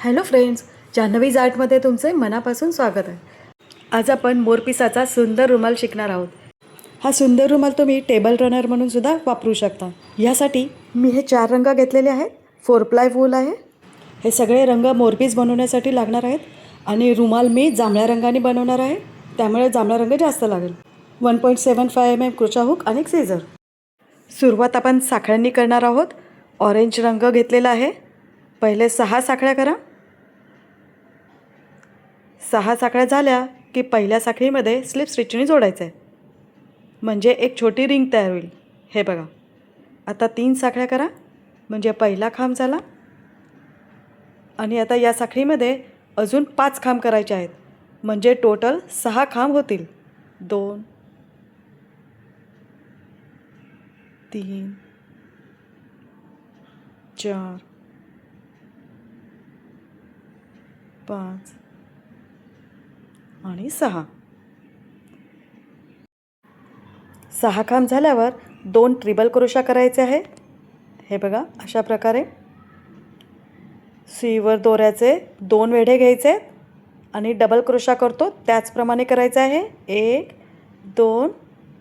Hello friends, जान्हवीज आर्टमध्ये तुमचे मनापासून स्वागत आहे. आज आपण मोरपिसाचा सुंदर रुमाल शिकणार आहोत. हा सुंदर रुमाल तुम्ही टेबल रनर म्हणून सुद्धा वापरू शकता. यासाठी मी हे 4 रंग घेतलेले आहेत. 4 प्लाय वूल आहे. हे सगळे रंग मोरपीस बनवण्यासाठी लागणार आहेत आणि रुमाल मी जांभळ्या रंगाने बनवणार आहे, त्यामुळे जांभळा रंग जास्त लागेल. 1.75 mm क्रोचा हुक आणि एक सीझर. सुरुवात आपण साखळ्यांनी करणार आहोत. ऑरेंज रंग घेतलेला आहे. पहिले 6 साखळ्या करा. 6 साखळ्या झाल्या की पहिल्या साखळीमध्ये स्लिप स्टिचने जोडायचं आहे, म्हणजे एक छोटी रिंग तयार होईल. हे बघा. आता 3 साखळ्या करा, म्हणजे पहिला खांब झाला. आणि आता या साखळीमध्ये अजून 5 खांब करायचे आहेत, म्हणजे टोटल 6 खांब होतील. 2 3 4 5 आणि 6. 6 खांब झाल्यावर 2 ट्रिबल क्रोशा करायचे आहे. हे बघा, अशा प्रकारे सुईवर दोऱ्याचे 2 वेढे घ्यायचे आणि डबल क्रोशा करतो त्याचप्रमाणे करायचं आहे. 1 2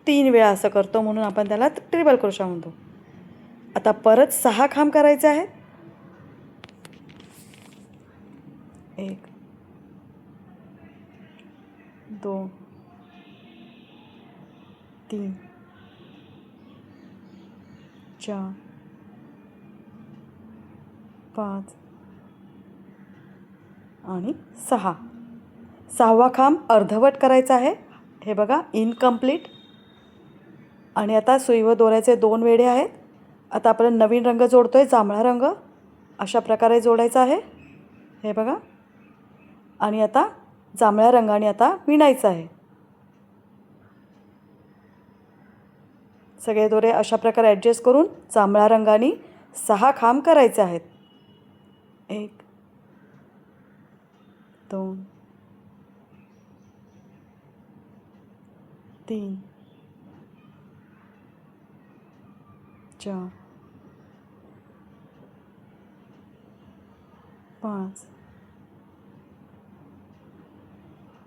3 वेळा असं करतो, म्हणून आपण त्याला ट्रिबल क्रोशा म्हणतो. आता परत 6 खांब करायचे आहेत. 1 2 3 4 5 आणि 6. 6वा खांब अर्धवट करायचा आहे. हे बघा, इनकम्प्लीट. आणि आता सुई व दोऱ्याचे 2 वेढे आहेत. आता आपण नवीन रंग जोडतोय, जांभळा रंग. अशा प्रकारे जोडायचा आहे. हे बघा. आणि आता जांभळ्या रंगाने आता विणायचं आहे. सगळे दोरे अशा प्रकारे ॲडजस्ट करून जांभळ्या रंगाने 6 खांब करायचे आहेत. 1 2 3 4 5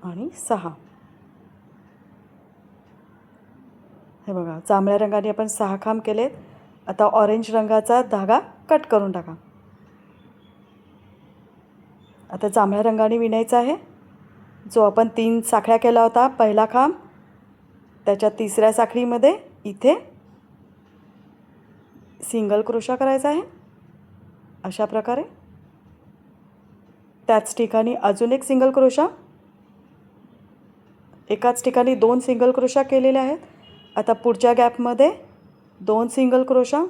आणि 6. हे बघा, जांभळ्या रंगाने आपण 6 खांब केलेत. आता ऑरेंज रंगाचा धागा कट करून टाका. आता जांभळ्या रंगाने विणायचा आहे. जो आपण 3 साखळ्या केला होता पहिला खांब, त्याच्या 3ऱ्या साखळीमध्ये इथे सिंगल क्रोशा करायचा आहे. अशा प्रकारे त्याच ठिकाणी अजून एक सिंगल क्रोशा. एकाच ठिकाणी 2 सिंगल क्रोशा केलेले आहेत. आता पुढच्या गॅपमध्ये 2 सिंगल क्रोशा.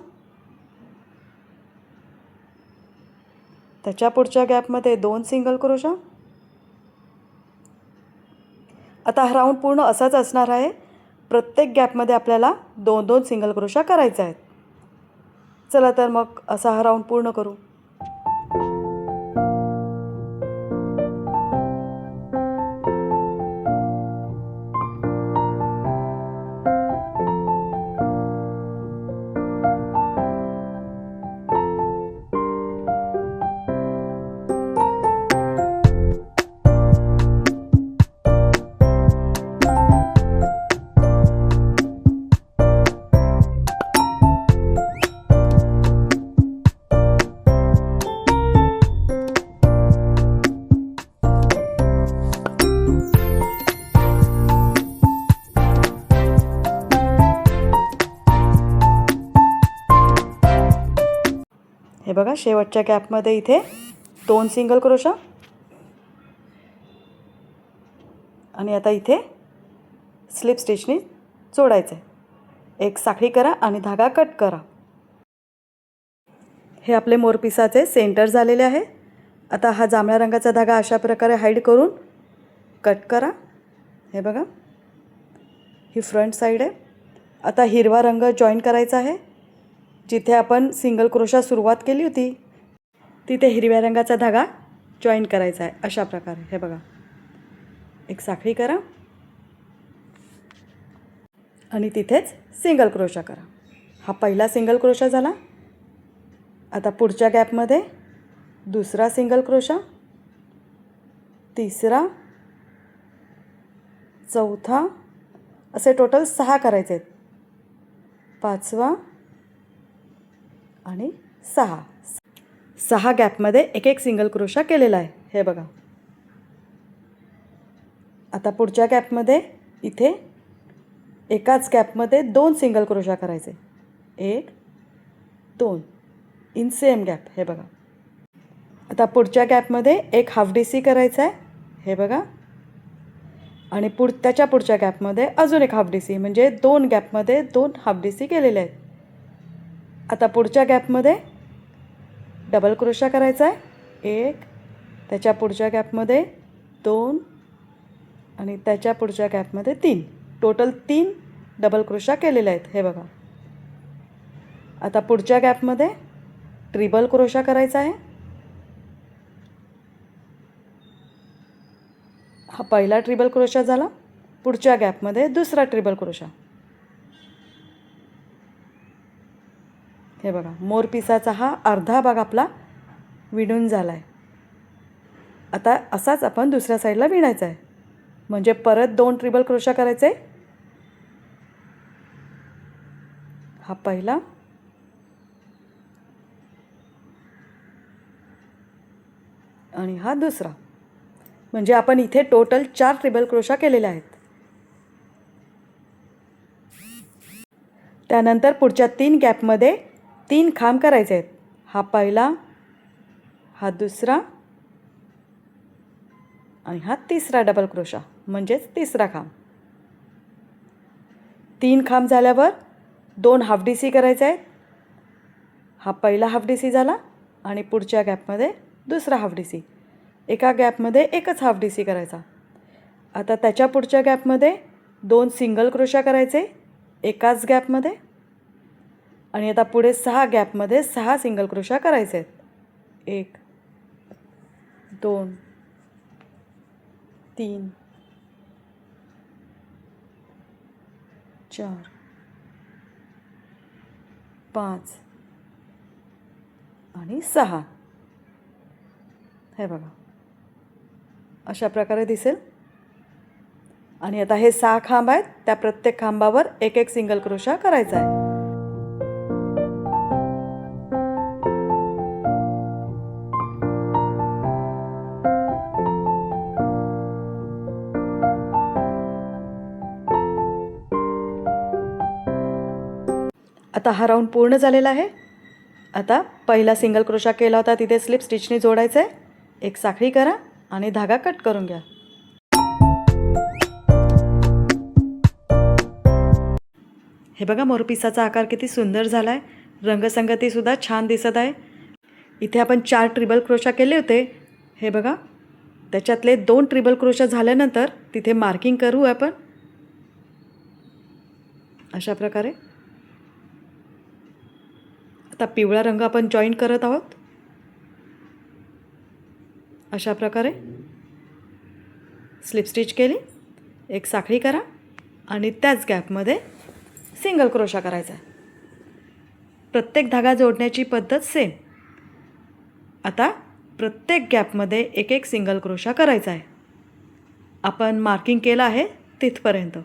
त्याच्या पुढच्या गॅपमध्ये 2 सिंगल क्रोशा. आता हा राऊंड पूर्ण असाच असणार आहे. प्रत्येक गॅपमध्ये आपल्याला 2-2 सिंगल क्रोशा करायचे आहेत. चला तर मग असा हा राऊंड पूर्ण करू. हे बघा, शेवटच्या गॅपमध्ये इथे 2 सिंगल क्रोशा. आणि आता इथे स्लिप स्टिचने जोडायचं आहे. एक साखळी करा आणि धागा कट करा. हे आपले मोरपिसाचे सेंटर झालेले आहे. आता हा जांभळ्या रंगाचा धागा अशा प्रकारे हाईड करून कट करा. हे बघा, ही फ्रंट साईड आहे. आता हिरवा रंग जॉईन करायचा आहे. जिथे आपण सिंगल क्रोशा सुरुवात केली होती तिथे हिरव्या रंगाचा धागा जॉईन करायचा आहे. अशा प्रकारे हे बघा, एक साखळी करा आणि तिथेच सिंगल क्रोशा करा. हा पहिला सिंगल क्रोशा झाला. आता पुढच्या गॅपमध्ये दुसरा सिंगल क्रोशा, तिसरा, चौथा, असे टोटल 6 करायचे आहेत. 5वा आणि 6 गॅपमध्ये एक एक सिंगल क्रोशा केलेला आहे. हे बघा. आता पुढच्या गॅपमध्ये इथे एकाच गॅपमध्ये 2 सिंगल क्रोशा करायचे. 1 2 इन सेम गॅप. हे बघा. आता पुढच्या गॅपमध्ये एक हाफ डी सी करायचा आहे. हे बघा. आणि त्याच्या पुढच्या गॅपमध्ये अजून एक हाफ डी सी, म्हणजे 2 गॅपमध्ये 2 हाफ डी सी केलेले आहेत. आता पुढच्या गॅपमध्ये डबल क्रोशा करायचा आहे. 1, त्याच्या पुढच्या गॅपमध्ये 2 आणि त्याच्या पुढच्या गॅपमध्ये 3. टोटल 3 डबल क्रोशा केलेले आहेत. हे बघा. आता पुढच्या गॅपमध्ये ट्रिबल क्रोशा करायचा आहे. हा पहिला ट्रिबल क्रोशा झाला. पुढच्या गॅपमध्ये दुसरा ट्रिबल क्रोशा. हे बघा. मोरपिसाचा हा अर्धा भाग आपला विणून झाला आहे. आता असाच आपण दुसऱ्या साईडला विणायचा आहे. म्हणजे परत 2 ट्रिबल क्रोशा करायचे. हा पहिला आणि हा दुसरा. म्हणजे आपण इथे टोटल 4 ट्रिबल क्रोशा केलेल्या आहेत. त्यानंतर पुढच्या 3 गॅपमध्ये 3 खांब करायचे आहेत. हा पहिला, हा दुसरा आणि हा तिसरा डबल क्रोशा, म्हणजेच तिसरा खांब. 3 खांब झाल्यावर 2 हाफ डी सी करायचे आहेत. हा पहिला हाफ डी सी झाला आणि पुढच्या गॅपमध्ये दुसरा हाफ डी सी. एका गॅपमध्ये एकच हाफ डी सी करायचा. आता त्याच्या पुढच्या गॅपमध्ये 2 सिंगल क्रोशा करायचे एकाच गॅपमध्ये. आणि आता पुढे 6 गॅपमध्ये 6 सिंगल क्रोशा करायचे आहेत. 1 2 3 4 5 आणि 6. हे बघा. अशा प्रकारे दिसेल. आणि आता हे 6 खांब आहेत. त्या प्रत्येक खांबावर एक एक सिंगल क्रोशा करायचा आहे. आता हा राऊंड पूर्ण झालेला आहे. आता पहिला सिंगल क्रोशा केला होता तिथे स्लिप स्टिचने जोडायचं आहे. एक साखळी करा आणि धागा कट करून घ्या. हे बघा. मोरपिसाचा आकार किती सुंदर झाला आहे. रंगसंगतीसुद्धा छान दिसत आहे. इथे आपण 4 ट्रिबल क्रोशा केले होते. हे बघा. त्याच्यातले 2 ट्रिबल क्रोशा झाल्यानंतर तिथे मार्किंग करू आपण अशा प्रकारे. आता पिवळा रंग आपण जॉईन करत आहोत. अशा प्रकारे स्लिप स्टिच केली. एक साखळी करा आणि त्याच गॅपमध्ये सिंगल क्रोशा करायचा. प्रत्येक धागा जोडण्याची पद्धत सेम. आता प्रत्येक गॅपमध्ये एक एक सिंगल क्रोशा करायचा आहे. आपण मार्किंग केलं आहे तिथपर्यंत.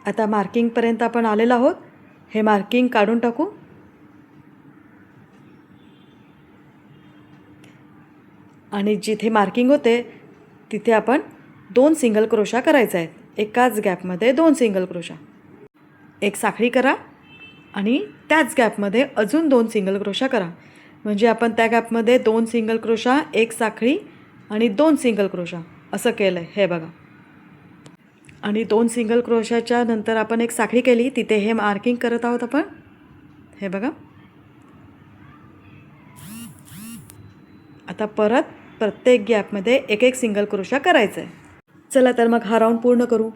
आता मार्किंगपर्यंत आपण आलेलो आहोत. हे मार्किंग काढून टाकू. आणि जिथे मार्किंग होते तिथे आपण 2 सिंगल क्रोशा करायचा आहे. एकाच गॅपमध्ये 2 सिंगल क्रोशा. एक साखळी करा आणि त्याच गॅपमध्ये अजून 2 सिंगल क्रोशा करा. म्हणजे आपण त्या गॅपमध्ये 2 सिंगल क्रोशा, एक साखळी आणि 2 सिंगल क्रोशा असं केलं आहे. हे बघा. आणि 2 सिंगल क्रोशाच्या नंतर आपण एक साखळी केली, तिथे हे मार्किंग करत आहोत आपण. हे बघा. आता परत प्रत्येक गॅपमध्ये एक एक सिंगल क्रोशा करायचा आहे. चला तर मग हा राऊंड पूर्ण करू.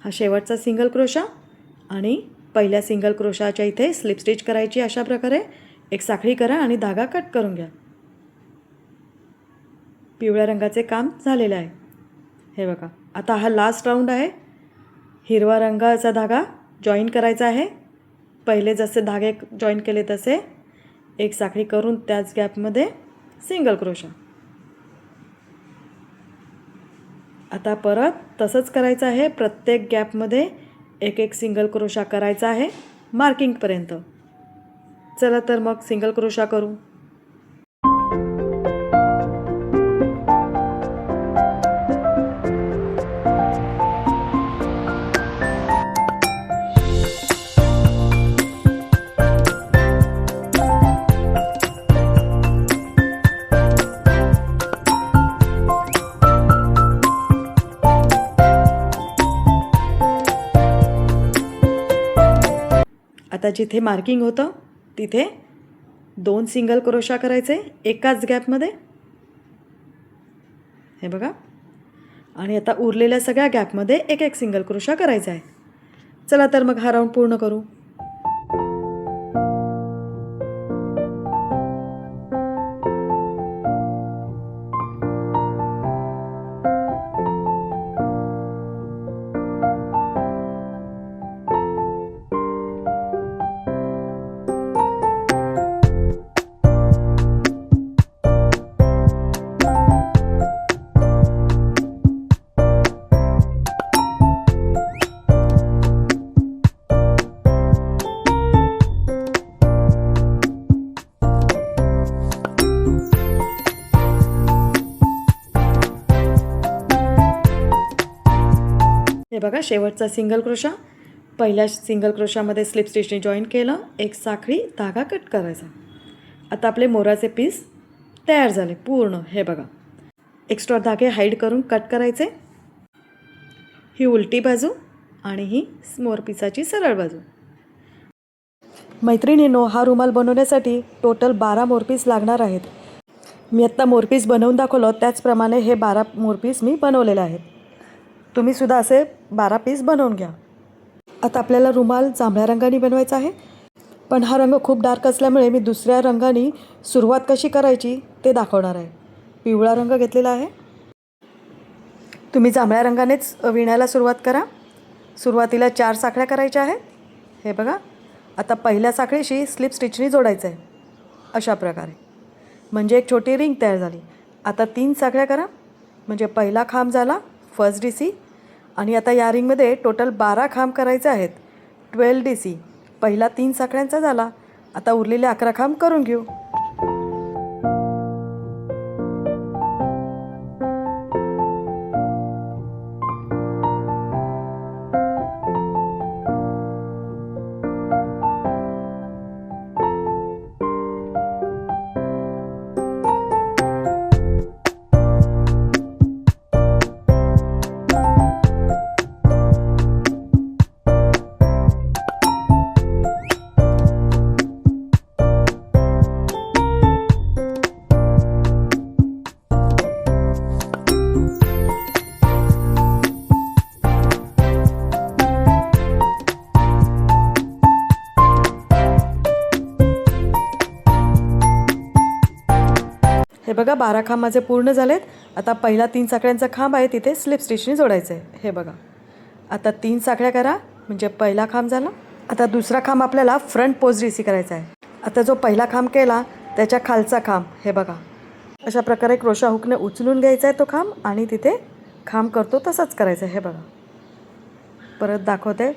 हा शेवटचा सिंगल क्रोशा आणि पहिल्या सिंगल क्रोशाच्या इथे स्लिप स्टिच करायची. अशा प्रकारे एक साखळी करा आणि धागा कट करून घ्या. पिवळ्या रंगाचे काम झालेले आहे. हे बघा. आता हा लास्ट राऊंड आहे. हिरवा रंगाचा धागा जॉईन करायचा आहे. पहिले जसे धागे जॉईन केले तसे एक साखळी करून त्याच गॅपमध्ये सिंगल क्रोशा. आता परत तसंच करायचं आहे. प्रत्येक गॅपमध्ये एक एक सिंगल क्रोशा करायचा आहे मार्किंगपर्यंत. चला तर मग सिंगल क्रोशा करू. आता जिथे मार्किंग होतं तिथे 2 सिंगल क्रोशा करायचे एकाच गॅपमध्ये. हे बघा. आणि आता उरलेल्या सगळ्या गॅपमध्ये एक एक सिंगल क्रोशा करायचा आहे. चला तर मग हा राऊंड पूर्ण करू. हे बघा. शेवटचा सिंगल क्रोशा. पहिल्या सिंगल क्रोशामध्ये स्लिप स्टिचने जॉईन केलं. एक साखळी, धागा कट करायचा. आता आपले मोराचे पीस तयार झाले पूर्ण. हे बघा. एक्स्ट्रा धागे हाईड करून कट करायचे. ही उलटी बाजू आणि ही मोरपिसाची सरळ बाजू. मैत्रिणींनो, हा रुमाल बनवण्यासाठी टोटल 12 मोरपीस लागणार आहेत. मी आत्ता मोरपीस बनवून दाखवलं त्याचप्रमाणे हे 12 मोरपीस मी बनवलेले आहेत. तुम्ही सुद्धा असे 12 पीस बनवून घ्या. आता आपल्याला रुमाल जांभळ्या रंगाने बनवायचा आहे. पण हा रंग खूप डार्क असल्यामुळे मी दुसऱ्या रंगाने सुरुवात कशी करायची ते दाखवणार आहे. पिवळा रंग घेतलेला आहे. तुम्ही जांभळ्या रंगानेच विणायला सुरुवात करा. सुरुवातीला 4 साखळ्या करायच्या आहेत. हे बघा. आता पहिल्या साखळीशी स्लिप स्टिचनी जोडायचं आहे अशा प्रकारे. म्हणजे एक छोटी रिंग तयार झाली. आता 3 साखळ्या करा. म्हणजे पहिला खांब झाला, फर्स्ट DC. आणि आता या रिंगमध्ये टोटल 12 खांब करायचे आहेत, 12 DC. पहिला 3 साखळ्यांचा झाला. आता उरलेले 11 खांब करून घेऊ. बघा 12 खांब माझे पूर्ण झालेत. आता पहिला 3 साखळ्यांचा खांब आहे तिथे स्लिप स्टिचने जोडायचं आहे. हे बघा, आता 3 साखळ्या करा म्हणजे पहिला खांब झाला. आता दुसरा खांब आपल्याला फ्रंट पोस्ट डीसी करायचा आहे. आता जो पहिला खांब केला त्याच्या खालचा खांब हे बघा, अशा प्रकारे क्रोशा हुकने उचलून घ्यायचा आहे तो खांब आणि तिथे खांब करतो तसंच करायचं आहे. हे बघा, परत दाखवते.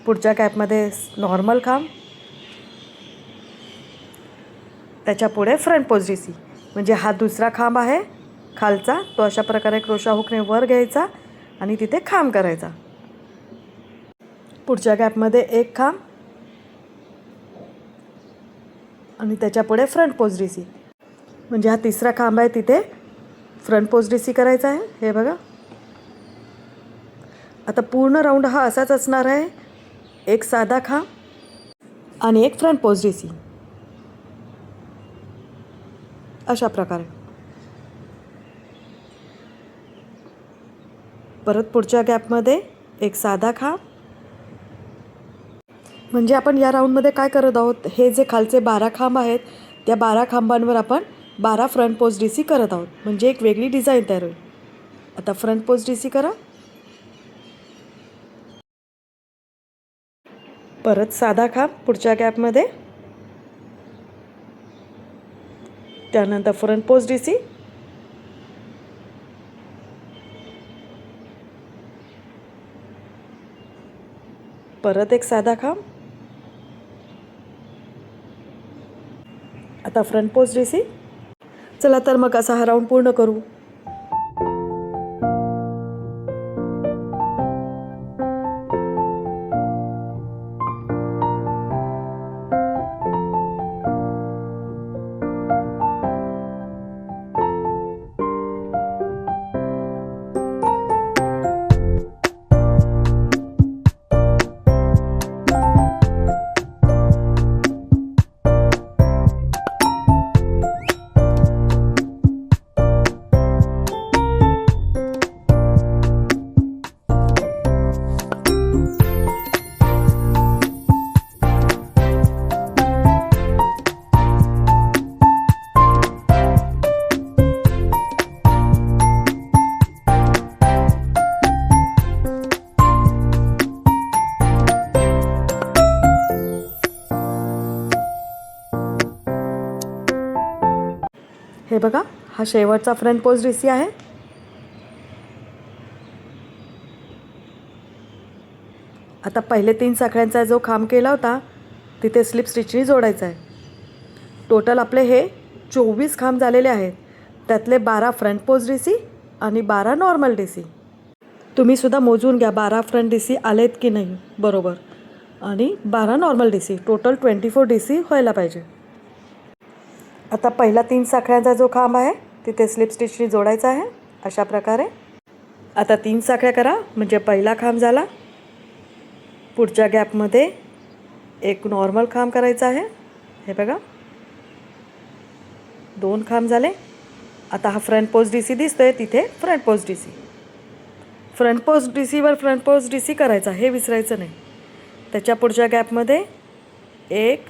पुढच्या गॅपमध्ये नॉर्मल खांब, त्याच्या पुढे फ्रंट पोस्ट डीसी, म्हणजे हा दुसरा खांब आहे खालचा, तो अशा प्रकारे क्रोशा हुकने वर घ्यायचा आणि तिथे खांब करायचा. पुढच्या गॅपमध्ये एक खांब आणि त्याच्या पुढे फ्रंट पोस्ट डीसी, म्हणजे हा तिसरा खांब आहे तिथे फ्रंट पोस्ट डीसी करायचा आहे. हे बघा, आता पूर्ण राऊंड हा असाच असणार आहे. एक साधा खांब आणि एक फ्रंट पोस्ट डीसी, अशा प्रकारे. परत पुढच्या गॅपमध्ये एक साधा खांब. म्हणजे आपण या राऊंडमध्ये काय करत आहोत, हे जे खालचे 12 खांब आहेत त्या 12 खांबांवर आपण 12 फ्रंट पोस्ट डीसी करत आहोत, म्हणजे एक वेगळी डिझाईन तयार होईल. आता फ्रंट पोस्ट डीसी करा, परत साधा खांब पुढच्या गॅपमध्ये, त्यानंतर फ्रंट पोस्ट डीसी, परत एक साधा खांब, आता फ्रंट पोस्ट डीसी. चला तर मग असा हा राऊंड पूर्ण करू. हे बघा, हा शेवटचा फ्रंट पोस्ट डीसी आहे. आता पहिले 3 साखळ्यांचा जो खांब केला होता तिथे स्लिप स्टिचने जोडायचा आहे. टोटल आपले हे 24 खांब झालेले आहेत. त्यातले 12 फ्रंट पोस्ट डीसी आणि 12 नॉर्मल डीसी. तुम्ही सुद्धा मोजून घ्या 12 फ्रंट डीसी आलेत की नाही बरोबर, आणि 12 नॉर्मल डीसी, टोटल 24 डीसी व्हायला पाहिजे. आता पहिला 3 साखळ्यांचा जो खांब आहे तिथे स्लिप स्टिचने जोडायचा आहे अशा प्रकारे. आता 3 साखळ्या करा म्हणजे पहिला खांब झाला. पुढच्या गॅपमध्ये एक नॉर्मल खांब करायचा आहे. हे बघा, 2 खांब झाले. आता हा फ्रंट पोस्ट डीसी दिसतोय तिथे front post DC, front post डीसीवर फ्रंट पोस्ट डीसी करायचा, हे विसरायचं नाही. त्याच्या पुढच्या गॅपमध्ये 1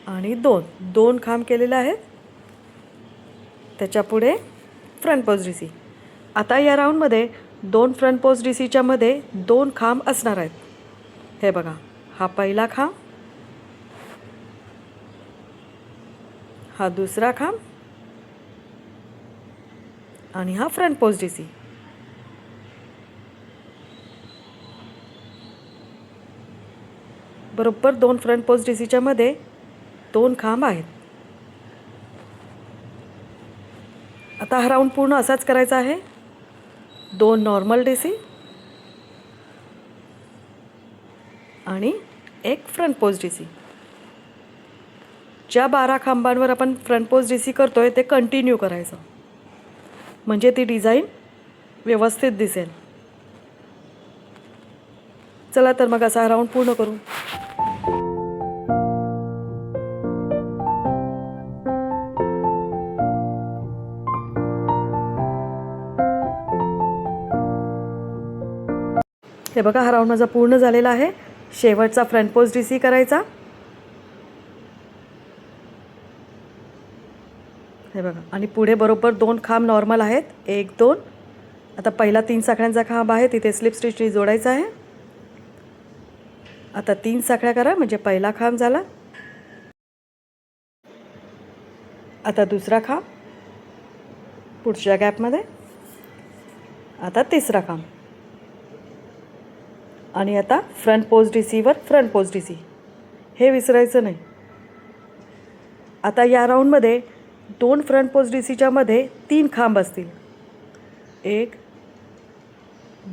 आणि 2 खांब केलेले आहेत. त्याच्या पुढे फ्रंट पोस्ट डीसी. आता या राऊंडमध्ये 2 फ्रंट पोस्ट डीसीच्या मध्ये 2 खांब असणार आहेत. हे बघा, हा पहिला खांब, हा दुसरा खांब आणि हा फ्रंट पोस्ट डीसी. बरोबर 2 फ्रंट पोस्ट डीसीच्या मध्ये 2 खांब आहेत. आता हा राऊंड पूर्ण असाच करायचा आहे. 2 नॉर्मल डीसी आणि एक फ्रंट पोस्ट डीसी. ज्या 12 खांबांवर आपण फ्रंट पोस्ट डीसी करतोय ते कंटिन्यू करायचं, म्हणजे ती डिझाईन व्यवस्थित दिसेल. चला तर मग असा राऊंड पूर्ण करू. हे बघा, हा राऊंड माझा पूर्ण झालेला आहे. शेवटचा फ्रंट पोस्ट डीसी करायचा. हे हे बघा. आणि पुढे बरोबर 2 खांब नॉर्मल आहेत, 1 2. आता पहिला 3 साखळ्यांचा खांब आहे तिथे स्लिप स्टिचनी जोडायचा आहे. आता 3 साखळ्या करा म्हणजे पहिला खांब झाला. आता दुसरा खांब पुढच्या गॅपमध्ये. आता तिसरा खांब. आणि आता फ्रंट पोस्ट डीसीवर फ्रंट पोस्ट डीसी हे विसरायचं नाही. आता या राऊंडमध्ये 2 फ्रंट पोस्ट डीसीच्या मध्ये 3 खांब असतील. 1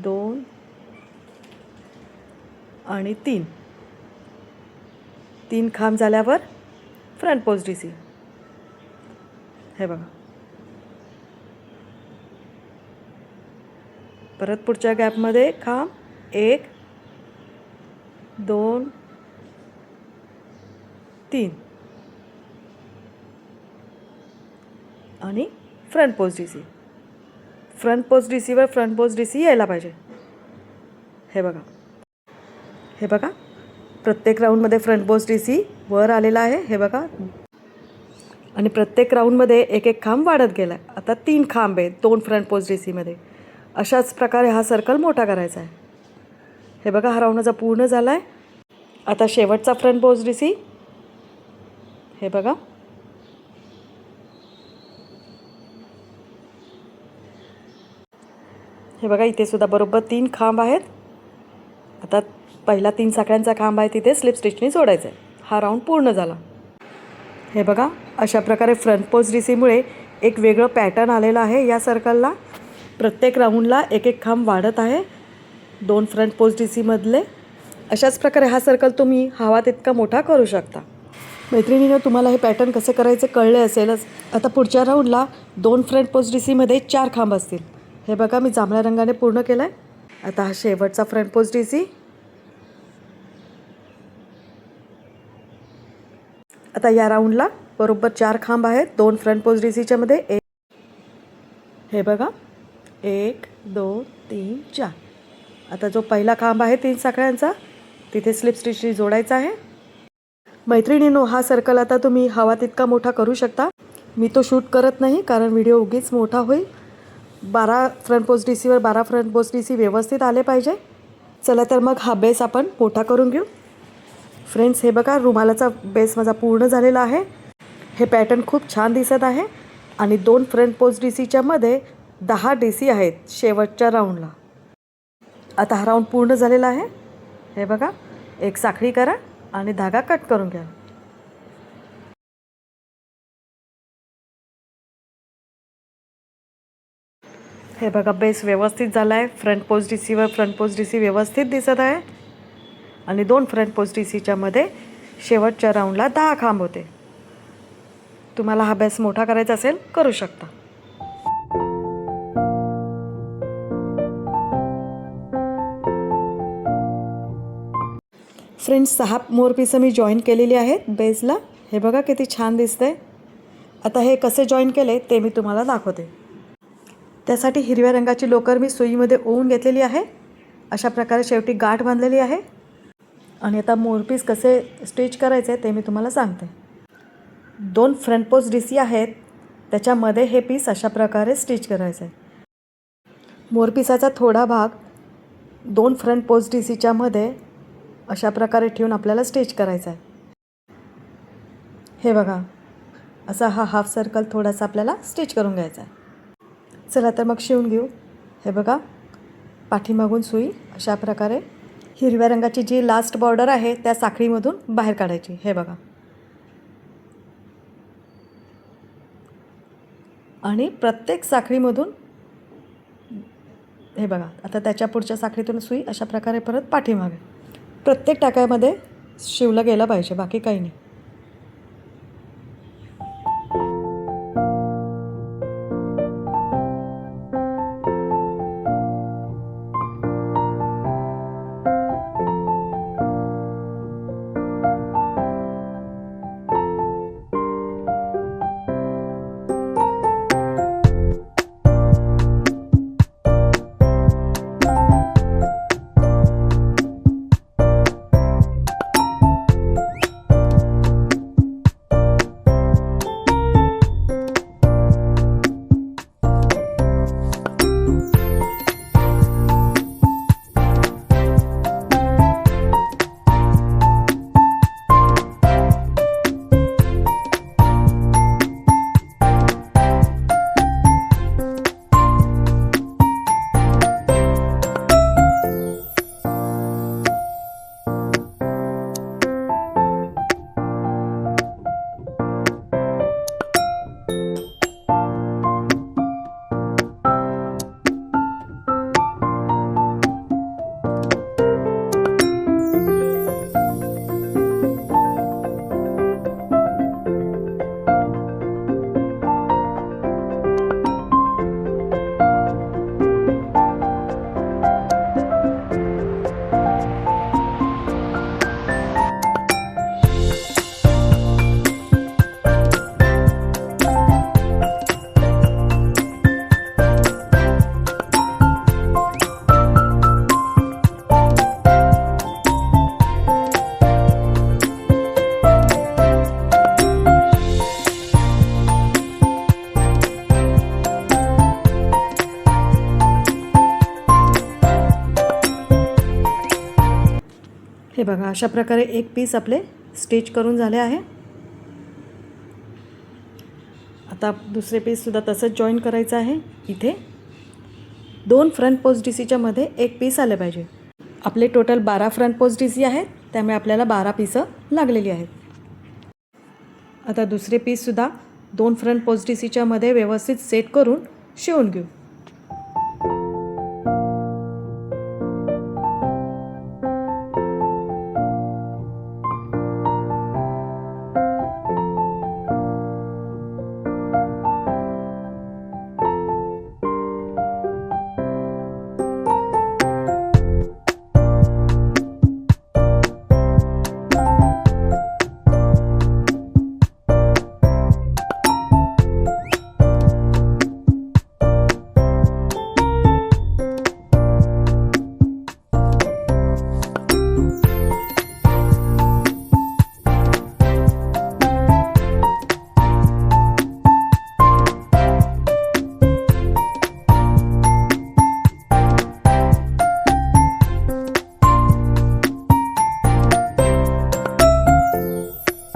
2 आणि 3. 3 खांब झाल्यावर फ्रंट पोस्ट डीसी. हे बघा. परत पुढच्या गॅपमध्ये खांब 1 2 3 आणि front post DC. Front post डीसीवर फ्रंट पोस्ट डीसी यायला पाहिजे. हे बघा. हे बघा प्रत्येक राऊंडमध्ये फ्रंट पोस्ट डीसी वर आलेला आहे. हे बघा. आणि प्रत्येक राऊंडमध्ये एक एक खांब वाढत गेला आहे. आता 3 खांब आहेत 2 फ्रंट पोस्ट डीसीमध्ये. अशाच प्रकारे हा सर्कल मोठा करायचा आहे. हे बघा हा राऊंड माझा पूर्ण झाला आहे. आता शेवटचा फ्रंट पोस्ट डीसी. हे बघा. हे बघा इथे सुद्धा बरोबर 3 खांब आहेत. आता पहिला 3 साखळ्यांचा खांब आहे तिथे स्लिप स्टिचनी जोडायचं आहे. हा राऊंड पूर्ण झाला. हे बघा अशा प्रकारे फ्रंट पोस्ट डीसीमुळे एक वेगळं पॅटर्न आलेलं आहे या सर्कलला. प्रत्येक राऊंडला एक एक खांब वाढत आहे 2 फ्रंट पोस्ट डीसीमधले. अशाच प्रकारे हा सर्कल तुम्ही हवा तितका मोठा करू शकता. मैत्रिणीनं तुम्हाला हे पॅटर्न कसे करायचे कळले असेलच. आता पुढच्या राऊंडला 2 फ्रंट पोस्ट डीसीमध्ये 4 खांब असतील. हे बघा मी जांभळ्या रंगाने पूर्ण केलं आहे. आता हा शेवटचा फ्रंट पोस्ट डीसी. आता या राऊंडला बरोबर 4 खांब आहेत 2 फ्रंट पोस्ट डीसीच्या मध्ये. हे बघा 1 2 3 4. आता जो पहिला खांब आहे 3 साखळ्यांचा तिथे स्लिप स्टिचनी जोडायचा आहे. मैत्रिणींनो हा सर्कल आता तुम्ही हवा तितका मोठा करू शकता. मी तो शूट करत नाही कारण व्हिडिओ उगीच मोठा होईल. 12 फ्रंट पोस्ट डीसीवर 12 फ्रंट पोस्ट डीसी व्यवस्थित आले पाहिजे. चला तर मग हा बेस आपण मोठा करून घेऊ. फ्रेंड्स हे बघा रुमालाचा बेस माझा पूर्ण झालेला आहे. हे पॅटर्न खूप छान दिसत आहे. आणि 2 फ्रंट पोस्ट डीसीच्या मध्ये 10 डीसी आहेत शेवटच्या राऊंडला. आता हा राऊंड पूर्ण झालेला आहे. हे बघा एक साखळी करा आणि धागा कट करून घ्या. हे बघा बेस व्यवस्थित झाला आहे. फ्रंट पोस्ट डीसीवर फ्रंट पोस्ट डीसी व्यवस्थित दिसत आहे. आणि 2 फ्रंट पोस्ट डीसीच्या मध्ये शेवटच्या राऊंडला 10 खांब होते. तुम्हाला हा बेस मोठा करायचा असेल करू शकता. फ्रेंड्स 6 मोरपिसं मी जॉईन केलेली आहेत बेसला. हे बघा किती छान दिसतंय. आता हे कसे जॉईन केले ते मी तुम्हाला दाखवते. त्यासाठी हिरव्या रंगाची लोकर मी सुईमध्ये ओवून घेतलेली आहे. अशा प्रकारे शेवटी गाठ बांधलेली आहे. आणि आता मोरपीस कसे स्टिच करायचे ते मी तुम्हाला सांगते. 2 फ्रंट पोस्ट डीसी आहेत त्याच्यामध्ये हे पीस अशा प्रकारे स्टिच करायचं आहे. मोरपिसाचा थोडा भाग 2 फ्रंट पोस्ट डीसीच्या मध्ये अशा प्रकारे ठेवून आपल्याला स्टिच करायचा आहे. हे बघा असा हा हाफ सर्कल थोडासा आपल्याला स्टिच करून घ्यायचा आहे. चला तर मग शिवून घेऊ. हे बघा पाठीमागून सुई अशा प्रकारे हिरव्या रंगाची जी लास्ट बॉर्डर आहे त्या साखळीमधून बाहेर काढायची. हे बघा. आणि प्रत्येक साखळीमधून हे बघा आता त्याच्या पुढच्या साखळीतून सुई अशा प्रकारे परत पाठीमागे प्रत्येक टाक्यामध्ये शिवलं गेलं पाहिजे, बाकी काही नाही. हे बघा, अशा प्रकारे एक पीस आपले स्टिच करून झाले आहे. आता दुसरे पीससुद्धा तसंच जॉईन करायचं आहे. इथे 2 फ्रंट पोस्ट डीसीच्या मध्ये एक पीस आले पाहिजे. आपले टोटल 12 फ्रंट पोस्ट डीसी आहेत, त्यामुळे आपल्याला 12 पीसं लागलेली आहेत. आता दुसरे पीससुद्धा 2 फ्रंट पोस्ट डीसीच्या मध्ये व्यवस्थित सेट करून शिवून घेऊ.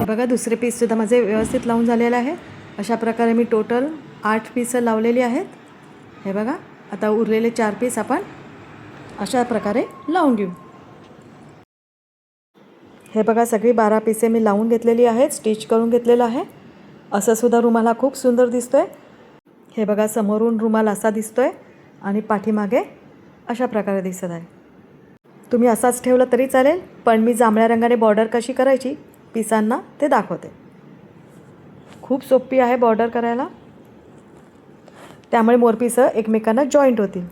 बघा, दुसरे पीससुद्धा माझे व्यवस्थित लावून झालेलं आहे. अशा प्रकारे मी टोटल 8 पीसं लावलेली आहेत. हे बघा, आता उरलेले 4 पीस आपण अशा प्रकारे लावून घेऊ. हे बघा, सगळी 12 पीसे मी लावून घेतलेली आहेत, स्टिच करून घेतलेलं आहे. असं सुद्धा रुमाल हा खूप सुंदर दिसतोय. हे बघा, समोरून रुमाल असा दिसतोय आणि पाठीमागे अशा प्रकारे दिसत आहे. तुम्ही असाच ठेवला तरी चालेल, पण मी जांभळ्या रंगाने बॉर्डर कशी करायची पिसांना ते दाखवते. खूप सोपी आहे बॉर्डर करायला, त्यामुळे मोरपिसं एकमेकांना जॉईंट होतील.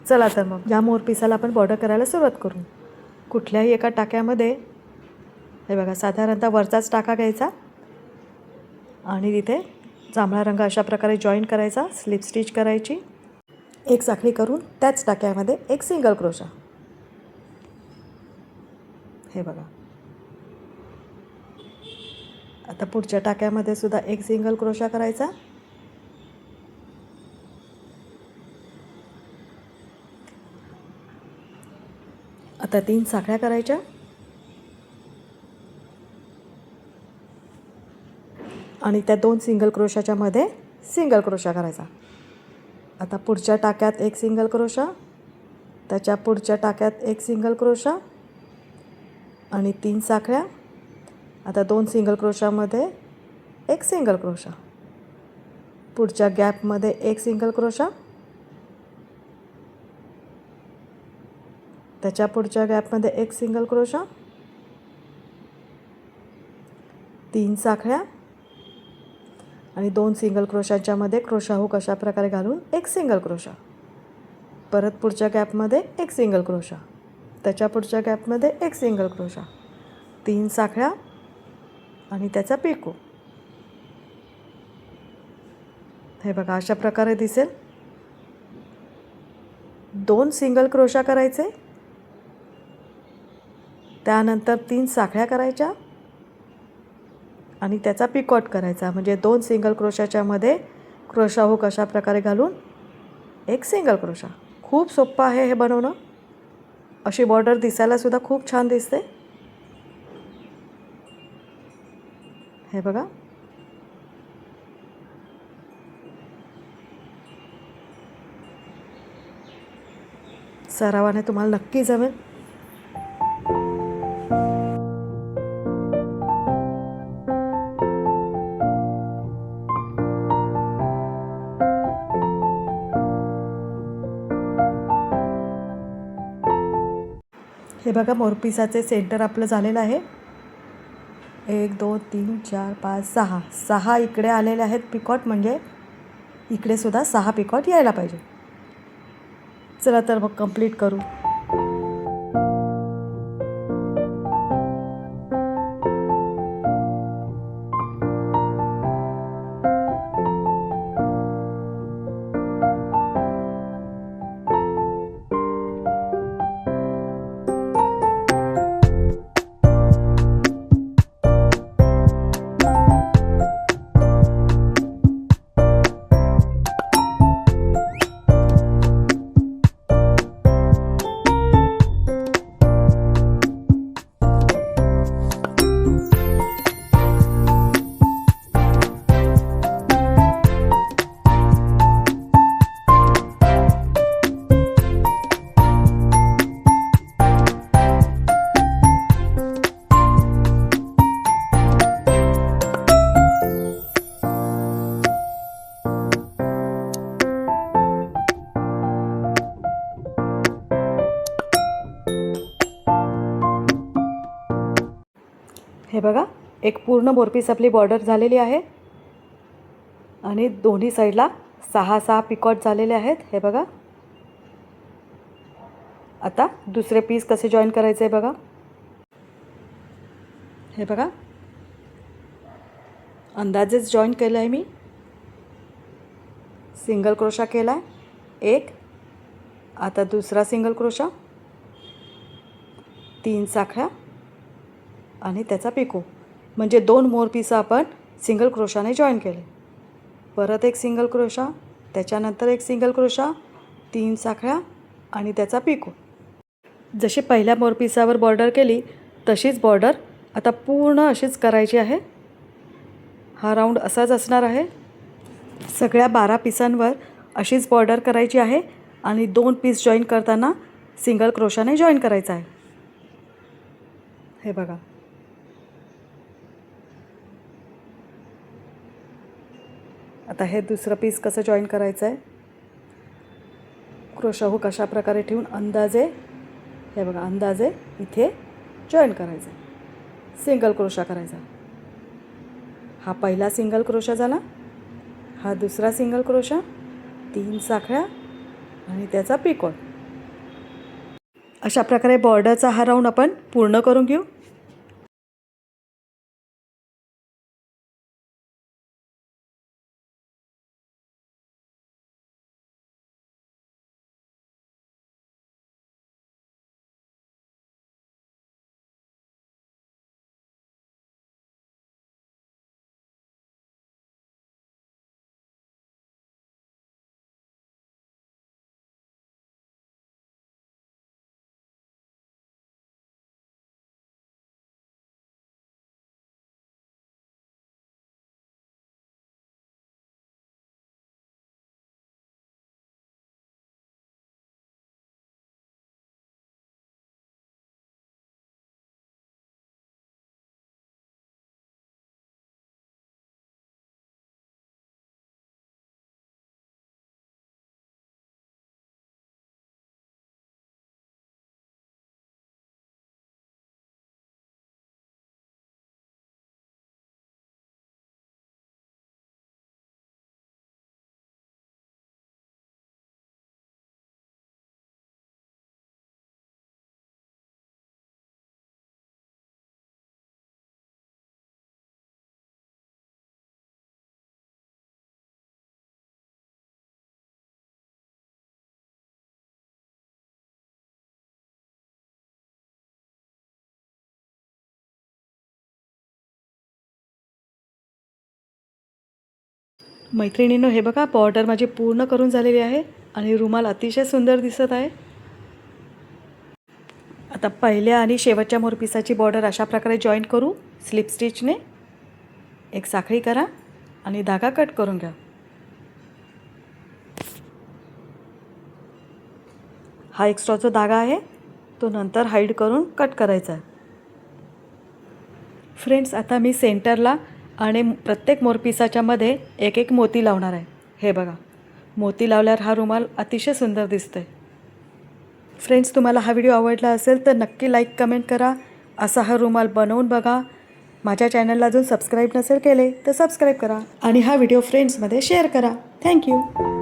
चला तर मग या मोरपिसाला आपण बॉर्डर करायला सुरुवात करू. कुठल्याही एका टाक्यामध्ये हे बघा, साधारणतः वरचाच टाका घ्यायचा आणि तिथे जांभळा रंग अशा प्रकारे जॉईंट करायचा, स्लिप स्टिच करायची, एक साखळी करून त्याच टाक्यामध्ये एक सिंगल क्रोशा. हे बघा, आता पुढच्या टाक्यामध्ये सुद्धा एक सिंगल क्रोशा करायचा. आता 3 साखळ्या करायच्या आणि त्या 2 सिंगल क्रोशाच्या मध्ये सिंगल क्रोशा करायचा. आता पुढच्या टाक्यात एक सिंगल क्रोशा, त्याच्या पुढच्या टाक्यात एक सिंगल क्रोशा आणि 3 साखळ्या. आता 2 सिंगल क्रोशामध्ये एक सिंगल क्रोशा, पुढच्या गॅपमध्ये एक सिंगल क्रोशा, त्याच्या पुढच्या गॅपमध्ये एक सिंगल क्रोशा, 3 साखळ्या आणि 2 सिंगल क्रोशाच्या मध्ये क्रोशा हुक अशा प्रकारे घालून एक सिंगल क्रोशा, परत पुढच्या गॅपमध्ये एक सिंगल क्रोशा, त्याच्या पुढच्या गॅपमध्ये एक सिंगल क्रोशा, 3 साखळ्या आणि त्याचा पिको. हे बघा, अशा प्रकारे दिसेल. 2 सिंगल क्रोशा करायचे, त्यानंतर 3 साखळ्या करायच्या आणि त्याचा पिकॉट करायचा. म्हणजे 2 सिंगल क्रोशाच्या मध्ये क्रोशा हुक अशा प्रकारे घालून एक सिंगल क्रोशा. खूप सोपं आहे हे बनवणं. अशी बॉर्डर दिसायला सुद्धा खूप छान दिसते. हे बघा, सरावाने तुम्हाला नक्की जमेल. हे बघा, मोरपिसाचे सेंटर आपलं झालेलं आहे. 1 2 3 4 5 6 6 इकडे आलेले आहेत पिकॉट, म्हणजे इकडे सुद्धा 6 पिकॉट यायला पाहिजे. चला तर मग कंप्लीट करू. हे बघा, एक पूर्ण मोरपीस आपली बॉर्डर झालेली आहे आणि दोन्ही साईडला 6 पिकॉट झालेले आहेत. हे बघा. आता दुसरे पीस कसे जॉईन करायचे बघा. हे बघा, अंदाजेच जॉईन केलं आहे मी. सिंगल क्रोशा केला आहे एक. आता दुसरा सिंगल क्रोशा, 3 साखळ्या आणि त्याचा पिको. म्हणजे 2 मोरपीस आपण सिंगल क्रोशाने जॉईन केले. परत एक सिंगल क्रोशा, त्याच्यानंतर एक सिंगल क्रोशा, 3 साखळ्या आणि त्याचा पिको. जशी पहिल्या मोरपीसावर बॉर्डर केली तशीच बॉर्डर आता पूर्ण अशीच करायची आहे. हा राऊंड असाच असणार आहे. सगळ्या 12 पिसांवर अशीच बॉर्डर करायची आहे आणि 2 पीस जॉईन करताना सिंगल क्रोशाने जॉईन करायचं आहे. हे बघा. आता हे दुसरं पीस कसं जॉईन करायचं आहे. क्रोशा हुक अशा प्रकारे ठेवून अंदाजे, हे बघा, अंदाजे इथे जॉईन करायचं. सिंगल क्रोशा करायचा. हा पहिला सिंगल क्रोशा झाला, हा दुसरा सिंगल क्रोशा, 3 साखळ्या आणि त्याचा पिकॉट. अशा प्रकारे बॉर्डरचा हा राऊंड आपण पूर्ण करून घेऊ. मैत्रिणींनो, हे बघा, बॉर्डर माझी पूर्ण करून झालेली आहे आणि रुमाल अतिशय सुंदर दिसत आहे. आता पहिल्या आणि शेवटच्या मोरपिसाची बॉर्डर अशा प्रकारे जॉईन करू स्लिप स्टिचने. एक साखळी करा आणि धागा कट करून घ्या. हा एक्स्ट्राचा धागा आहे तो नंतर हाईड करून कट करायचा आहे. फ्रेंड्स, आता मी सेंटरला आणि प्रत्येक मोरपिसाच्या मध्ये एक एक मोती लावणार आहे. हे बघा, मोती लावल्यावर हा रुमाल अतिशय सुंदर दिसतोय. फ्रेंड्स, तुम्हाला हा व्हिडिओ आवडला असेल तर नक्की लाईक कमेंट करा. असा हा रुमाल बनवून बघा. माझ्या चॅनलला अजून सबस्क्राईब नसेल केले तर सबस्क्राईब करा आणि हा व्हिडिओ फ्रेंड्समध्ये शेअर करा. थँक्यू.